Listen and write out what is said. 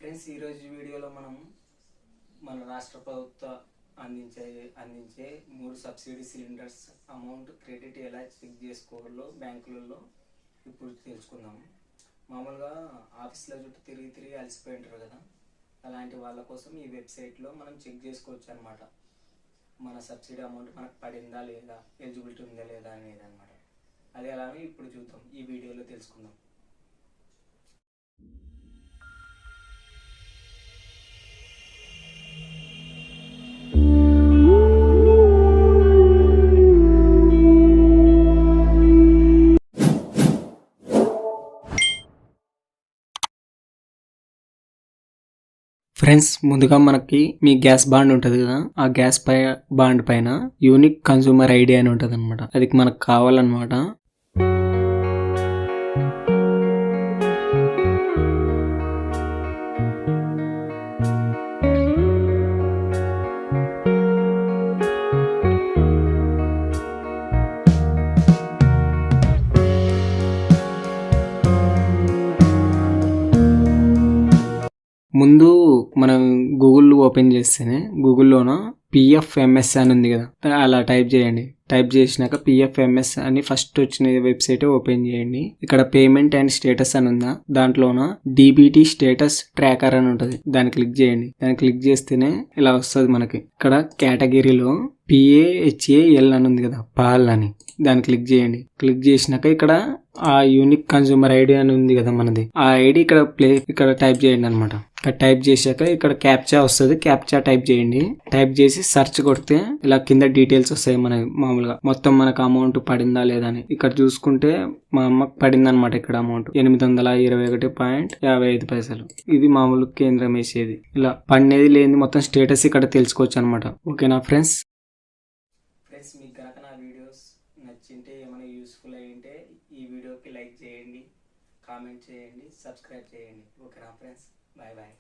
Friends, ఈరోజు వీడియోలో మనం మన రాష్ట్ర ప్రభుత్వ అందించే 3 సబ్సిడీ సిలిండర్స్ అమౌంట్ క్రెడిట్ ఎలా చెక్ చేసుకోవాలో బ్యాంకులలో ఇప్పుడు తెలుసుకుందాం. మామూలుగా ఆఫీస్లో చుట్టూ తిరిగి అలసిపోయి ఉంటారు కదా, అలాంటి వాళ్ళ కోసం ఈ వెబ్సైట్లో మనం చెక్ చేసుకోవచ్చు అనమాట. మన సబ్సిడీ అమౌంట్ మనకు పడిందా లేదా, ఎలిజిబిలిటీ ఉందా లేదా అనేది అనమాట. అది ఎలానో ఇప్పుడు చూద్దాం, ఈ వీడియోలో తెలుసుకుందాం. ఫ్రెండ్స్, ముందుగా మనకి మీ గ్యాస్ బాండ్ ఉంటుంది కదా, ఆ గ్యాస్ బాండ్ పైన యూనిక్ కన్సూమర్ ఐడి అని ఉంటుంది అనమాట. అది మనకు కావాలన్నమాట. ముందు మనం గూగుల్ ఓపెన్ చేస్తేనే గూగుల్లోన PFMS అని ఉంది కదా, అలా టైప్ చేయండి. టైప్ చేసినాక PFMS అని ఫస్ట్ వచ్చిన వెబ్సైట్ ఓపెన్ చేయండి. ఇక్కడ పేమెంట్ అండ్ స్టేటస్ అని ఉందా, దాంట్లోన DBT స్టేటస్ ట్రాకర్ అని ఉంటుంది. దాన్ని క్లిక్ చేయండి. దాన్ని క్లిక్ చేస్తేనే ఇలా వస్తుంది మనకి. ఇక్కడ కేటగిరీలో PAHAL అని ఉంది కదా, పాల్ అని, దాన్ని క్లిక్ చేయండి. క్లిక్ చేసినాక ఇక్కడ ఆ యూనిక్ కన్సూమర్ ఐడి అని ఉంది కదా మనది, ఆ ఐడి ఇక్కడ టైప్ చేయండి అనమాట. ఇక్కడ టైప్ చేశాక ఇక్కడ క్యాప్చా వస్తుంది. క్యాప్చా టైప్ చేయండి. టైప్ చేసి సెర్చ్ కొడితే ఇలా కింద డీటెయిల్స్ వస్తాయి మనకి. మామూలుగా మొత్తం మనకు అమౌంట్ పడిందా లేదా అని ఇక్కడ చూసుకుంటే మా అమ్మకి పడింది అనమాట. ఇక్కడ అమౌంట్ 821.55. ఇది మామూలు కేంద్రం వేసేది. ఇలా పడినది లేని మొత్తం స్టేటస్ ఇక్కడ తెలుసుకోవచ్చు అనమాట. ఓకేనా ఫ్రెండ్స్? మీకు కనుక నా వీడియోస్ నచ్చింటే, ఏమైనా యూస్ఫుల్ అయ్యింటే ఈ వీడియోకి లైక్ చేయండి, కామెంట్ చేయండి, సబ్స్క్రైబ్ చేయండి. ఓకేనా ఫ్రెండ్స్? Bye bye.